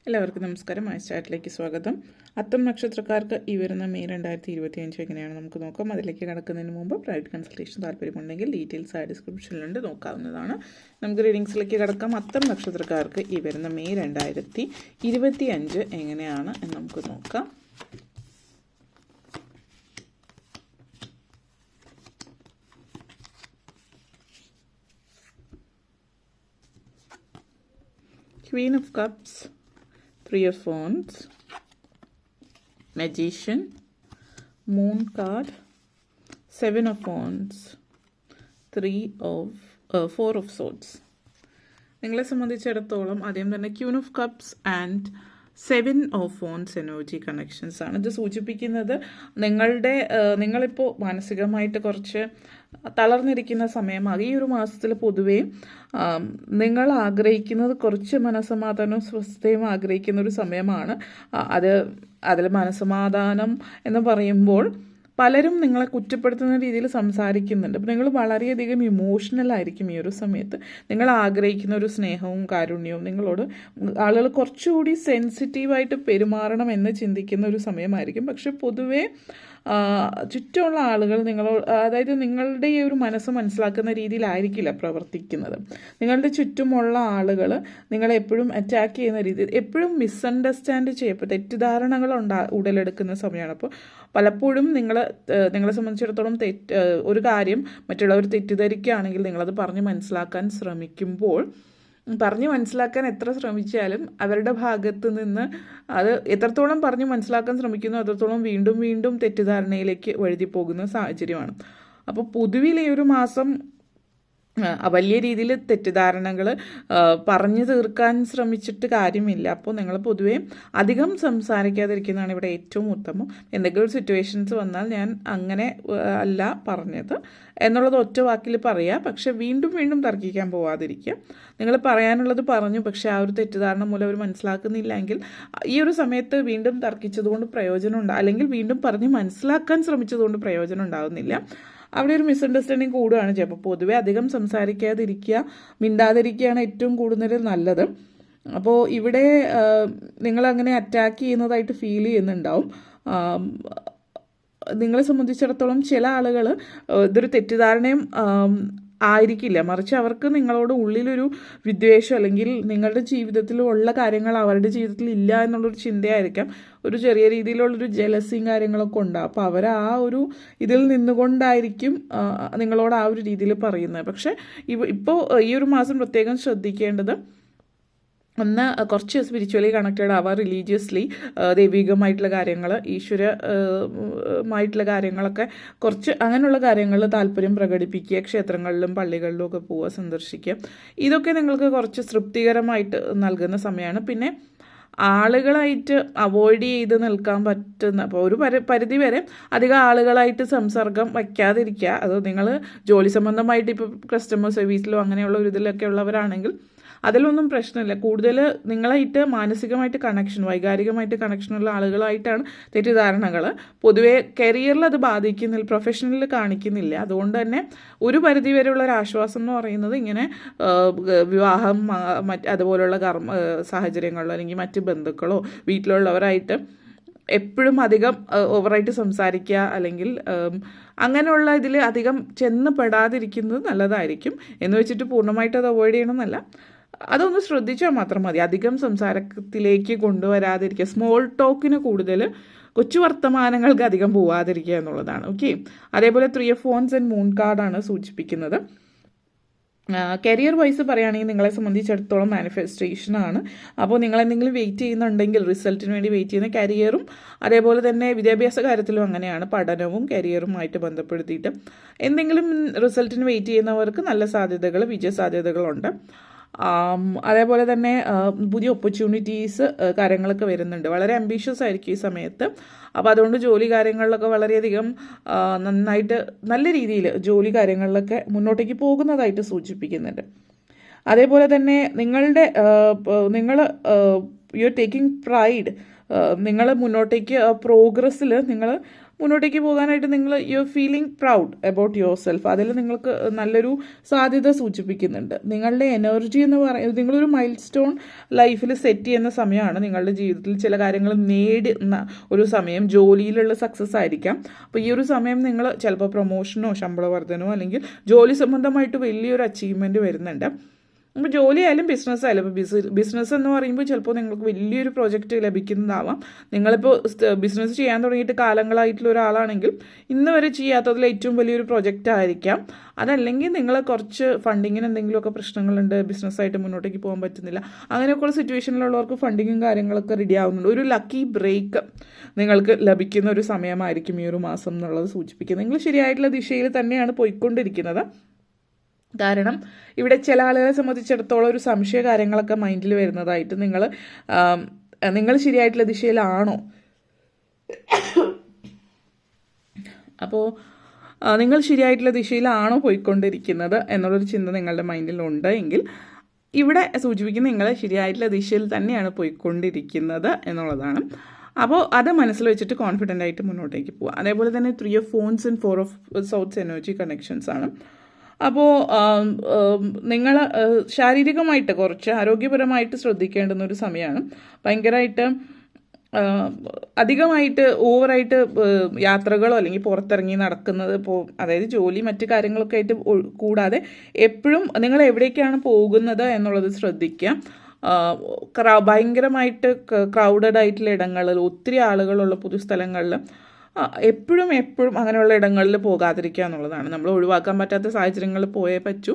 എല്ലാവർക്കും നമസ്കാരം. ചാറ്റിലേക്ക് സ്വാഗതം. അത്തം നക്ഷത്രക്കാർക്ക് ഈ വരുന്ന മെയ് 2025 എങ്ങനെയാണ് നമുക്ക് നോക്കാം. അതിലേക്ക് കടക്കുന്നതിന് മുമ്പ് പ്രൈവറ്റ് കൺസൾട്ടേഷൻ താല്പര്യമുണ്ടെങ്കിൽ ഡീറ്റെയിൽസ് ആ ഡിസ്ക്രിപ്ഷനിലുണ്ട്, നോക്കാവുന്നതാണ്. നമുക്ക് റീഡിങ്സിലേക്ക് കടക്കാം. അത്തം നക്ഷത്രക്കാർക്ക് ഈ വരുന്ന മെയ് 2025 എങ്ങനെയാണ് എന്ന് നമുക്ക് നോക്കാം. Queen of Cups, Three of Wands, Magician, Moon card, Seven of Wands, Four of Swords. നിങ്ങളെ സംബന്ധിച്ചിടത്തോളം ആദ്യം തന്നെ queen of cups and 7 of Wands energy connections ആണ്. ഇത് സൂചിപ്പിക്കുന്നത് നിങ്ങളിപ്പോൾ മാനസികമായിട്ട് കുറച്ച് തളർന്നിരിക്കുന്ന സമയമാണ്. ഈ ഒരു മാസത്തിൽ പൊതുവേ നിങ്ങൾ ആഗ്രഹിക്കുന്നത് കുറച്ച് മനസ്സമാധാനവും സ്വസ്ഥയും ആഗ്രഹിക്കുന്ന ഒരു സമയമാണ്. അതിൽ മനസ്സമാധാനം എന്ന് പറയുമ്പോൾ പലരും നിങ്ങളെ കുറ്റപ്പെടുത്തുന്ന രീതിയിൽ സംസാരിക്കുന്നുണ്ട്. അപ്പോൾ നിങ്ങൾ വളരെയധികം ഇമോഷണൽ ആയിരിക്കും ഈ ഒരു സമയത്ത്. നിങ്ങൾ ആഗ്രഹിക്കുന്ന ഒരു സ്നേഹവും കാരുണ്യവും നിങ്ങളോട് ആളുകൾ കുറച്ചുകൂടി സെൻസിറ്റീവായിട്ട് പെരുമാറണം എന്ന് ചിന്തിക്കുന്ന ഒരു സമയമായിരിക്കും. പക്ഷെ പൊതുവേ ചുറ്റുമുള്ള ആളുകൾ അതായത് നിങ്ങളുടെ ഈ ഒരു മനസ്സ് മനസ്സിലാക്കുന്ന രീതിയിലായിരിക്കില്ല പ്രവർത്തിക്കുന്നത്. നിങ്ങളുടെ ചുറ്റുമുള്ള ആളുകൾ നിങ്ങളെ എപ്പോഴും അറ്റാക്ക് ചെയ്യുന്ന രീതിയിൽ എപ്പോഴും മിസ്അണ്ടർസ്റ്റാൻഡ് ചെയ്യപ്പോൾ തെറ്റിദ്ധാരണകൾ ഉടലെടുക്കുന്ന സമയമാണ്. അപ്പോൾ പലപ്പോഴും നിങ്ങളെ സംബന്ധിച്ചിടത്തോളം ഒരു കാര്യം മറ്റുള്ളവർ തെറ്റിദ്ധരിക്കുകയാണെങ്കിൽ നിങ്ങളത് പറഞ്ഞ് മനസ്സിലാക്കാൻ ശ്രമിക്കുമ്പോൾ പറഞ്ഞ് മനസ്സിലാക്കാൻ എത്ര ശ്രമിച്ചാലും അവരുടെ ഭാഗത്ത് നിന്ന് അത് എത്രത്തോളം പറഞ്ഞ് മനസ്സിലാക്കാൻ ശ്രമിക്കുന്നു അത്രത്തോളം വീണ്ടും വീണ്ടും തെറ്റിദ്ധാരണയിലേക്ക് വഴുതി പോകുന്ന സാഹചര്യമാണ്. അപ്പോൾ പൊതുവിൽ ഈ ഒരു മാസം വലിയ രീതിയിൽ തെറ്റിദ്ധാരണകൾ പറഞ്ഞു തീർക്കാൻ ശ്രമിച്ചിട്ട് കാര്യമില്ല. അപ്പോൾ നിങ്ങൾ പൊതുവേ അധികം സംസാരിക്കാതിരിക്കുന്നതാണ് ഇവിടെ ഏറ്റവും ഉത്തമം. എന്തെങ്കിലും ഒരു സിറ്റുവേഷൻസ് വന്നാൽ ഞാൻ അങ്ങനെ അല്ല പറഞ്ഞത് എന്നുള്ളത് ഒറ്റ വാക്കിൽ പറയുക. പക്ഷെ വീണ്ടും വീണ്ടും തർക്കിക്കാൻ പോവാതിരിക്കുക. നിങ്ങൾ പറയാനുള്ളത് പറഞ്ഞു, പക്ഷെ ആ ഒരു തെറ്റിദ്ധാരണ മൂലം അവർ മനസ്സിലാക്കുന്നില്ലെങ്കിൽ ഈ ഒരു സമയത്ത് വീണ്ടും തർക്കിച്ചതുകൊണ്ട് പ്രയോജനം അല്ലെങ്കിൽ വീണ്ടും പറഞ്ഞ് മനസ്സിലാക്കാൻ ശ്രമിച്ചതുകൊണ്ട് പ്രയോജനം ഉണ്ടാകുന്നില്ല. അവിടെ ഒരു മിസ്അണ്ടർസ്റ്റാൻഡിങ് കൂടുകയാണ് ചെയ്യുക. അപ്പോൾ പൊതുവെ അധികം സംസാരിക്കാതിരിക്കുക, മിണ്ടാതിരിക്കുകയാണ് ഏറ്റവും കൂടുതൽ നല്ലത്. അപ്പോൾ ഇവിടെ നിങ്ങളങ്ങനെ അറ്റാക്ക് ചെയ്യുന്നതായിട്ട് ഫീൽ ചെയ്യുന്നുണ്ടാവും. നിങ്ങളെ സംബന്ധിച്ചിടത്തോളം ചില ആളുകൾ ഇതൊരു തെറ്റിദ്ധാരണയും ആയിരിക്കില്ല, മറിച്ച് അവർക്ക് നിങ്ങളോട് ഉള്ളിലൊരു വിദ്വേഷം അല്ലെങ്കിൽ നിങ്ങളുടെ ജീവിതത്തിൽ ഉള്ള കാര്യങ്ങൾ അവരുടെ ജീവിതത്തിൽ ഇല്ല എന്നുള്ളൊരു ചിന്തയായിരിക്കാം. ഒരു ചെറിയ രീതിയിലുള്ളൊരു ജലസിയും കാര്യങ്ങളൊക്കെ ഉണ്ടാകും. അപ്പോൾ അവർ ആ ഒരു ഇതിൽ നിന്നുകൊണ്ടായിരിക്കും നിങ്ങളോട് ആ ഒരു രീതിയിൽ പറയുന്നത്. പക്ഷേ ഇപ്പോൾ ഈ ഒരു മാസം പ്രത്യേകം ശ്രദ്ധിക്കേണ്ടത് ഒന്ന് കുറച്ച് സ്പിരിച്വലി കണക്റ്റഡ് ആവുക, റിലീജിയസ്ലി ദൈവികമായിട്ടുള്ള കാര്യങ്ങൾ, ഈശ്വരമായിട്ടുള്ള കാര്യങ്ങളൊക്കെ കുറച്ച് അങ്ങനെയുള്ള കാര്യങ്ങൾ താല്പര്യം പ്രകടിപ്പിക്കുക, ക്ഷേത്രങ്ങളിലും പള്ളികളിലും ഒക്കെ പോവുക, സന്ദർശിക്കുക. ഇതൊക്കെ നിങ്ങൾക്ക് കുറച്ച് തൃപ്തികരമായിട്ട് നൽകുന്ന സമയമാണ്. പിന്നെ ആളുകളായിട്ട് അവോയ്ഡ് ചെയ്ത് നിൽക്കാൻ പറ്റുന്ന, അപ്പോൾ ഒരു പരിധി വരെ അധികം ആളുകളായിട്ട് സംസർഗം വയ്ക്കാതിരിക്കുക. അത് നിങ്ങൾ ജോലി സംബന്ധമായിട്ട് ഇപ്പോൾ കസ്റ്റമർ സർവീസിലോ അങ്ങനെയുള്ള ഒരു ഇതിലൊക്കെ ഉള്ളവരാണെങ്കിൽ അതിലൊന്നും പ്രശ്നമില്ല. കൂടുതൽ നിങ്ങളായിട്ട് മാനസികമായിട്ട് കണക്ഷൻ, വൈകാരികമായിട്ട് കണക്ഷനുള്ള ആളുകളായിട്ടാണ് തെറ്റിദ്ധാരണകൾ. പൊതുവേ കരിയറിൽ അത് ബാധിക്കുന്നില്ല, പ്രൊഫഷണലിൽ കാണിക്കുന്നില്ല. അതുകൊണ്ട് തന്നെ ഒരു പരിധി വരെയുള്ള ഒരു ആശ്വാസം എന്ന് പറയുന്നത് ഇങ്ങനെ വിവാഹം അതുപോലുള്ള സാഹചര്യങ്ങളിലോ അല്ലെങ്കിൽ മറ്റ് ബന്ധുക്കളോ വീട്ടിലുള്ളവരായിട്ട് എപ്പോഴും അധികം ഓവറായിട്ട് സംസാരിക്കുക അല്ലെങ്കിൽ അങ്ങനെയുള്ള ഇതിൽ അധികം ചെന്ന് പെടാതിരിക്കുന്നത് നല്ലതായിരിക്കും. എന്ന് വെച്ചിട്ട് പൂർണ്ണമായിട്ട് അത് അവോയ്ഡ് ചെയ്യണമെന്നല്ല, അതൊന്ന് ശ്രദ്ധിച്ചാൽ മാത്രം മതി. അധികം സംസാരത്തിലേക്ക് കൊണ്ടുവരാതിരിക്കുക, സ്മോൾ ടോക്കിന് കൂടുതൽ കൊച്ചു വർത്തമാനങ്ങൾക്ക് അധികം പോവാതിരിക്കുക എന്നുള്ളതാണ്. ഓക്കെ. അതേപോലെ 3 of Wands ആൻഡ് മൂൺ കാർഡാണ് സൂചിപ്പിക്കുന്നത്. കരിയർ വൈസ് പറയുകയാണെങ്കിൽ നിങ്ങളെ സംബന്ധിച്ചിടത്തോളം മാനിഫെസ്റ്റേഷനാണ്. അപ്പോൾ നിങ്ങൾ എന്തെങ്കിലും വെയിറ്റ് ചെയ്യുന്നുണ്ടെങ്കിൽ റിസൾട്ടിന് വേണ്ടി വെയിറ്റ് ചെയ്യുന്ന കരിയറും അതേപോലെ തന്നെ വിദ്യാഭ്യാസ കാര്യത്തിലും അങ്ങനെയാണ്. പഠനവും കരിയറുമായിട്ട് ബന്ധപ്പെടുത്തിയിട്ട് എന്തെങ്കിലും റിസൾട്ടിന് വെയിറ്റ് ചെയ്യുന്നവർക്ക് നല്ല സാധ്യതകൾ, വിജയ സാധ്യതകളുണ്ട്. അതേപോലെ തന്നെ പുതിയ ഓപ്പർച്യൂണിറ്റീസ് കാര്യങ്ങളൊക്കെ വരുന്നുണ്ട്. വളരെ അംബീഷ്യസ് ആയിരിക്കും ഈ സമയത്ത്. അപ്പോൾ അതുകൊണ്ട് ജോലി കാര്യങ്ങളിലൊക്കെ വളരെയധികം നന്നായിട്ട് നല്ല രീതിയിൽ ജോലി കാര്യങ്ങളിലൊക്കെ മുന്നോട്ടേക്ക് പോകുന്നതായിട്ട് സൂചിപ്പിക്കുന്നുണ്ട്. അതേപോലെ തന്നെ നിങ്ങൾ യു ആർ ടേക്കിംഗ് പ്രൈഡ്, നിങ്ങൾ മുന്നോട്ടേക്ക് പ്രോഗ്രസ്സിൽ നിങ്ങൾ മുന്നോട്ടേക്ക് പോകാനായിട്ട് നിങ്ങൾ you are feeling proud about your self. അതിൽ നിങ്ങൾക്ക് നല്ലൊരു സാധ്യത സൂചിപ്പിക്കുന്നുണ്ട്. നിങ്ങളുടെ എനർജി എന്ന് പറയുന്നത് നിങ്ങളൊരു മൈൽ സ്റ്റോൺ ലൈഫിൽ സെറ്റ് ചെയ്യുന്ന സമയമാണ്. നിങ്ങളുടെ ജീവിതത്തിൽ ചില കാര്യങ്ങൾ നേടുന്ന ഒരു സമയം, ജോലിയിലുള്ള സക്സസ് ആയിരിക്കാം. അപ്പോൾ ഈ ഒരു സമയം നിങ്ങൾ ചിലപ്പോൾ പ്രൊമോഷനോ ശമ്പള വർധനമോ അല്ലെങ്കിൽ ജോലി സംബന്ധമായിട്ട് വലിയൊരു അച്ചീവ്മെൻറ്റ് വരുന്നുണ്ട്. അപ്പോൾ ജോലി ആയാലും ബിസിനസ് ആയാലും, ഇപ്പോൾ ബിസിനസ് എന്ന് പറയുമ്പോൾ ചിലപ്പോൾ നിങ്ങൾക്ക് വലിയൊരു പ്രോജക്റ്റ് ലഭിക്കുന്നതാവാം. നിങ്ങളിപ്പോൾ ബിസിനസ് ചെയ്യാൻ തുടങ്ങിയിട്ട് കാലങ്ങളായിട്ടുള്ള ഒരാളാണെങ്കിൽ ഇന്ന് വരെ ചെയ്യാത്തതിൽ ഏറ്റവും വലിയൊരു പ്രോജക്റ്റ് ആയിരിക്കാം. അതല്ലെങ്കിൽ നിങ്ങൾ കുറച്ച് ഫണ്ടിങ്ങിന് എന്തെങ്കിലുമൊക്കെ പ്രശ്നങ്ങളുണ്ട്, ബിസിനസ്സായിട്ട് മുന്നോട്ടേക്ക് പോകാൻ പറ്റുന്നില്ല, അങ്ങനെയൊക്കെയുള്ള സിറ്റുവേഷനിലുള്ളവർക്ക് ഫണ്ടിങ്ങും കാര്യങ്ങളൊക്കെ റെഡി ആവുന്നുണ്ട്. ഒരു ലക്കി ബ്രേക്ക് നിങ്ങൾക്ക് ലഭിക്കുന്ന ഒരു സമയമായിരിക്കും ഈ ഒരു മാസം എന്നുള്ളത് സൂചിപ്പിക്കുന്നത്. നിങ്ങൾ ശരിയായിട്ടുള്ള ദിശയിൽ തന്നെയാണ് പോയിക്കൊണ്ടിരിക്കുന്നത്. കാരണം ഇവിടെ ചില ആളുകളെ സംബന്ധിച്ചിടത്തോളം ഒരു സംശയ കാര്യങ്ങളൊക്കെ മൈൻഡിൽ വരുന്നതായിട്ട് നിങ്ങൾ ശരിയായിട്ടുള്ള ദിശയിലാണോ, അപ്പോൾ നിങ്ങൾ ശരിയായിട്ടുള്ള ദിശയിലാണോ പോയിക്കൊണ്ടിരിക്കുന്നത് എന്നുള്ളൊരു ചിന്ത നിങ്ങളുടെ മൈൻഡിലുണ്ട് എങ്കിൽ ഇവിടെ സൂചിപ്പിക്കുന്ന നിങ്ങൾ ശരിയായിട്ടുള്ള ദിശയിൽ തന്നെയാണ് പോയിക്കൊണ്ടിരിക്കുന്നത് എന്നുള്ളതാണ്. അപ്പോൾ അത് മനസ്സിൽ വെച്ചിട്ട് കോൺഫിഡൻ്റ് ആയിട്ട് മുന്നോട്ടേക്ക് പോവുക. അതേപോലെ തന്നെ 3 of Wands and 4 of Swords energy connections ആണ്. അപ്പോൾ നിങ്ങൾ ശാരീരികമായിട്ട് കുറച്ച് ആരോഗ്യപരമായിട്ട് ശ്രദ്ധിക്കേണ്ടുന്ന ഒരു സമയമാണ്. ഭയങ്കരമായിട്ട് അധികമായിട്ട് ഓവറായിട്ട് യാത്രകളോ അല്ലെങ്കിൽ പുറത്തിറങ്ങി നടക്കുന്നത് അതായത് ജോലി മറ്റു കാര്യങ്ങളൊക്കെ ആയിട്ട് കൂടാതെ എപ്പോഴും നിങ്ങൾ എവിടേക്കാണ് പോകുന്നത് എന്നുള്ളത് ശ്രദ്ധിക്കുക. ഭയങ്കരമായിട്ട് ക്രൗഡഡ് ആയിട്ടുള്ള ഇടങ്ങളിൽ, ഒത്തിരി ആളുകളുള്ള പൊതുസ്ഥലങ്ങളിൽ എപ്പോഴും അങ്ങനെയുള്ള ഇടങ്ങളിൽ പോകാതിരിക്കുക എന്നുള്ളതാണ്. നമ്മൾ ഒഴിവാക്കാൻ പറ്റാത്ത സാഹചര്യങ്ങളിൽ പോയേ പറ്റൂ.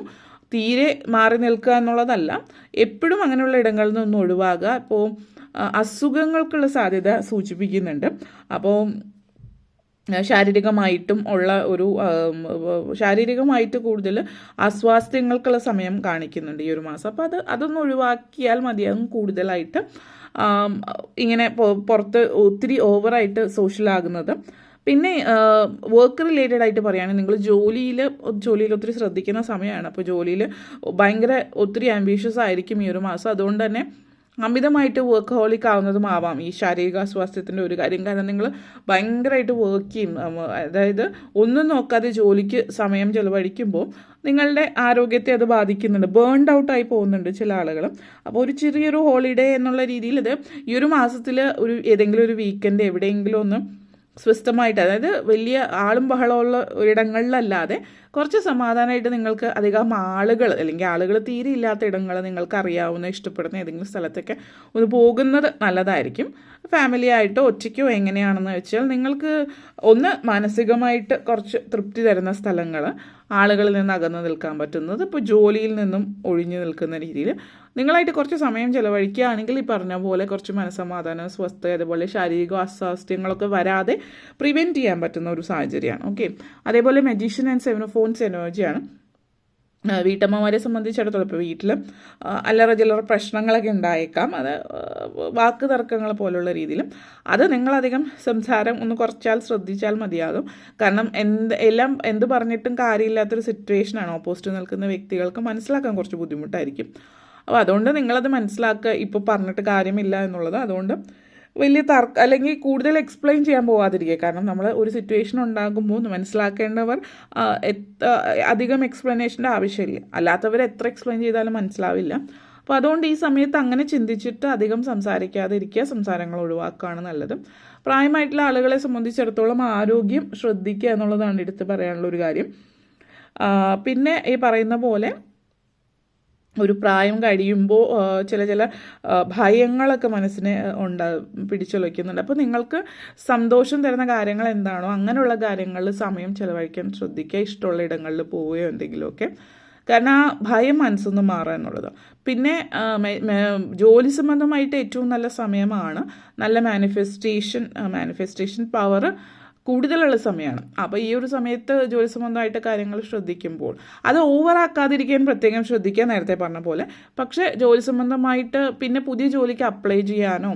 തീരെ മാറി നിൽക്കുക എന്നുള്ളതല്ല, എപ്പോഴും അങ്ങനെയുള്ള ഇടങ്ങളിൽ നിന്നൊന്നും ഒഴിവാകുക. ഇപ്പോൾ അസുഖങ്ങൾക്കുള്ള സാധ്യത സൂചിപ്പിക്കുന്നുണ്ട്. അപ്പോൾ ശാരീരികമായിട്ടും ഉള്ള ഒരു ശാരീരികമായിട്ട് കൂടുതൽ അസ്വാസ്ഥ്യങ്ങൾക്കുള്ള സമയം കാണിക്കുന്നുണ്ട് ഈ ഒരു മാസം. അപ്പോൾ അതൊന്നും ഒഴിവാക്കിയാൽ മതിയാകും. കൂടുതലായിട്ട് ഇങ്ങനെ പുറത്ത് ഒത്തിരി ഓവറായിട്ട് സോഷ്യലാകുന്നത്. പിന്നെ വർക്ക് റിലേറ്റഡ് ആയിട്ട് പറയുകയാണെങ്കിൽ നിങ്ങൾ ജോലിയിൽ ഒത്തിരി ശ്രദ്ധിക്കുന്ന സമയമാണ്. അപ്പോൾ ജോലിയിൽ ഒത്തിരി ആംബീഷ്യസ് ആയിരിക്കും ഈ ഒരു മാസം. അതുകൊണ്ട് തന്നെ അമിതമായിട്ട് വർക്ക് ഹോളിക് ആവുന്നതും ആവാം ഈ ശാരീരിക സ്വാസ്ഥ്യത്തിൻ്റെ ഒരു കാര്യം. കാരണം നിങ്ങൾ ഭയങ്കരമായിട്ട് വർക്ക് ചെയ്യും, അതായത് ഒന്നും നോക്കാതെ ജോലിക്ക് സമയം ചെലവഴിക്കുമ്പോൾ നിങ്ങളുടെ ആരോഗ്യത്തെ അത് ബാധിക്കുന്നുണ്ട്. ബേൺഡ് ഔട്ടായി പോകുന്നുണ്ട് ചില ആളുകൾ. അപ്പോൾ ഒരു ചെറിയൊരു ഹോളിഡേ എന്നുള്ള രീതിയിൽ ഈ ഒരു മാസത്തിൽ ഏതെങ്കിലും ഒരു വീക്കെൻഡ് എവിടെയെങ്കിലും ഒന്ന് സ്വസ്ഥമായിട്ട്, അതായത് വലിയ ആളും ബഹളമുള്ള ഒരിടങ്ങളിലല്ലാതെ കുറച്ച് സമാധാനമായിട്ട് നിങ്ങൾക്ക് അധികം ആളുകൾ തീരെ ഇല്ലാത്ത ഇടങ്ങൾ നിങ്ങൾക്ക് അറിയാവുന്ന ഇഷ്ടപ്പെടുന്ന ഏതെങ്കിലും സ്ഥലത്തൊക്കെ ഒന്ന് പോകുന്നത് നല്ലതായിരിക്കും. ഫാമിലി ആയിട്ടോ ഒറ്റയ്ക്കോ എങ്ങനെയാണെന്ന് വെച്ചാൽ നിങ്ങൾക്ക് ഒന്ന് മാനസികമായിട്ട് കുറച്ച് തൃപ്തി തരുന്ന സ്ഥലങ്ങൾ, ആളുകളിൽ നിന്ന് അകന്നു നിൽക്കാൻ പറ്റുന്നത്, ഇപ്പോൾ ജോലിയിൽ നിന്നും ഒഴിഞ്ഞു നിൽക്കുന്ന രീതിയിൽ നിങ്ങളായിട്ട് കുറച്ച് സമയം ചിലവഴിക്കുകയാണെങ്കിൽ ഈ പറഞ്ഞ പോലെ കുറച്ച് മനസ്സമാധാനം, സ്വസ്ഥത, അതുപോലെ ശാരീരിക അസ്വാസ്ഥ്യങ്ങളൊക്കെ വരാതെ പ്രിവെൻറ്റ് ചെയ്യാൻ പറ്റുന്ന ഒരു സാഹചര്യമാണ്. ഓക്കെ, അതേപോലെ മജീഷ്യൻ ആൻഡ് 7 of Wands എനർജിയാണ്. വീട്ടമ്മമാരെ സംബന്ധിച്ചിടത്തോളം ഇപ്പോൾ വീട്ടിൽ അല്ലറ ചില്ലറ പ്രശ്നങ്ങളൊക്കെ ഉണ്ടായേക്കാം. അത് വാക്ക് തർക്കങ്ങൾ പോലുള്ള രീതിയിലും അത് നിങ്ങളധികം സംസാരം ഒന്ന് കുറച്ചാൽ ശ്രദ്ധിച്ചാൽ മതിയാകും. കാരണം എന്ത് പറഞ്ഞിട്ടും കാര്യമില്ലാത്തൊരു സിറ്റുവേഷനാണ്. ഓപ്പോസിറ്റ് നിൽക്കുന്ന വ്യക്തികൾക്ക് മനസ്സിലാക്കാൻ കുറച്ച് ബുദ്ധിമുട്ടായിരിക്കും. അപ്പോൾ അതുകൊണ്ട് നിങ്ങളത് മനസ്സിലാക്കുക, ഇപ്പോൾ പറഞ്ഞിട്ട് കാര്യമില്ല എന്നുള്ളത്. അതുകൊണ്ട് വലിയ അല്ലെങ്കിൽ കൂടുതൽ എക്സ്പ്ലെയിൻ ചെയ്യാൻ പോകാതിരിക്കുക. കാരണം നമ്മൾ ഒരു സിറ്റുവേഷൻ ഉണ്ടാകുമ്പോൾ മനസ്സിലാക്കേണ്ടവർ അധികം എക്സ്പ്ലനേഷൻ്റെ ആവശ്യമില്ല. അല്ലാത്തവർ എത്ര എക്സ്പ്ലെയിൻ ചെയ്താലും മനസ്സിലാവില്ല. അപ്പോൾ അതുകൊണ്ട് ഈ സമയത്ത് അങ്ങനെ ചിന്തിച്ചിട്ട് അധികം സംസാരിക്കാതിരിക്കുക, സംസാരങ്ങൾ ഒഴിവാക്കുകയാണ് നല്ലത്. പ്രായമായിട്ടുള്ള ആളുകളെ സംബന്ധിച്ചിടത്തോളം ആരോഗ്യം ശ്രദ്ധിക്കുക എന്നുള്ളതാണ് എടുത്ത് പറയാനുള്ള ഒരു കാര്യം. പിന്നെ ഈ പറയുന്ന പോലെ ഒരു പ്രായം കഴിയുമ്പോൾ ചില ഭയങ്ങളൊക്കെ മനസ്സിനെ പിടിച്ചുലയ്ക്കുന്നുണ്ട്. അപ്പോൾ നിങ്ങൾക്ക് സന്തോഷം തരുന്ന കാര്യങ്ങൾ എന്താണോ അങ്ങനെയുള്ള കാര്യങ്ങളിൽ സമയം ചിലവഴിക്കാൻ ശ്രദ്ധിക്കുക. ഇഷ്ടമുള്ള ഇടങ്ങളിൽ പോവുകയോ എന്തെങ്കിലുമൊക്കെ. കാരണം ആ ഭയം മനസ്സൊന്ന് മാറുക എന്നുള്ളത്. പിന്നെ ജോലി സംബന്ധമായിട്ട് ഏറ്റവും നല്ല സമയമാണ്. നല്ല മാനിഫെസ്റ്റേഷൻ പവർ കൂടുതലുള്ള സമയമാണ്. അപ്പോൾ ഈ ഒരു സമയത്ത് ജോലി സംബന്ധമായിട്ട് കാര്യങ്ങൾ ശ്രദ്ധിക്കുമ്പോൾ അത് ഓവറാക്കാതിരിക്കാൻ പ്രത്യേകം ശ്രദ്ധിക്കുക, നേരത്തെ പറഞ്ഞ പോലെ. പക്ഷേ ജോലി സംബന്ധമായിട്ട് പിന്നെ പുതിയ ജോലിക്ക് അപ്ലൈ ചെയ്യാനോ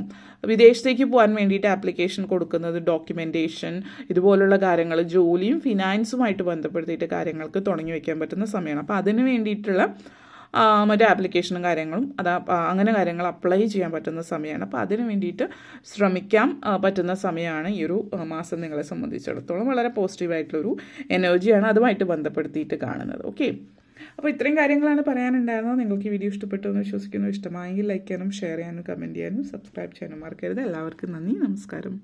വിദേശത്തേക്ക് പോകാൻ വേണ്ടിയിട്ട് ആപ്ലിക്കേഷൻ കൊടുക്കുന്നത്, ഡോക്യുമെൻറ്റേഷൻ, ഇതുപോലുള്ള കാര്യങ്ങൾ, ജോലിയും ഫിനാൻസുമായിട്ട് ബന്ധപ്പെടുത്തിയിട്ട് കാര്യങ്ങൾക്ക് തുടങ്ങി വയ്ക്കാൻ പറ്റുന്ന സമയമാണ്. അപ്പോൾ അതിന് വേണ്ടിയിട്ടുള്ള മറ്റേ ആപ്ലിക്കേഷനും കാര്യങ്ങളും അങ്ങനെ കാര്യങ്ങൾ അപ്ലൈ ചെയ്യാൻ പറ്റുന്ന സമയമാണ്. അപ്പോൾ അതിന് വേണ്ടിയിട്ട് ശ്രമിക്കാൻ പറ്റുന്ന സമയമാണ് ഈ ഒരു മാസം നിങ്ങളെ സംബന്ധിച്ചിടത്തോളം. വളരെ പോസിറ്റീവായിട്ടുള്ളൊരു എനർജിയാണ് അതുമായിട്ട് ബന്ധപ്പെടുത്തിയിട്ട് കാണുന്നത്. ഓക്കെ, അപ്പോൾ ഇത്രയും കാര്യങ്ങളാണ് പറയാനുണ്ടായിരുന്നത്. നിങ്ങൾക്ക് ഈ വീഡിയോ ഇഷ്ടപ്പെട്ടു എന്ന് വിശ്വസിക്കുന്നു. ഇഷ്ടമായെങ്കിൽ ലൈക്ക് ചെയ്യാനും ഷെയർ ചെയ്യാനും കമൻറ്റ് ചെയ്യാനും സബ്സ്ക്രൈബ് ചെയ്യാനും മറക്കരുത്. എല്ലാവർക്കും നന്ദി, നമസ്കാരം.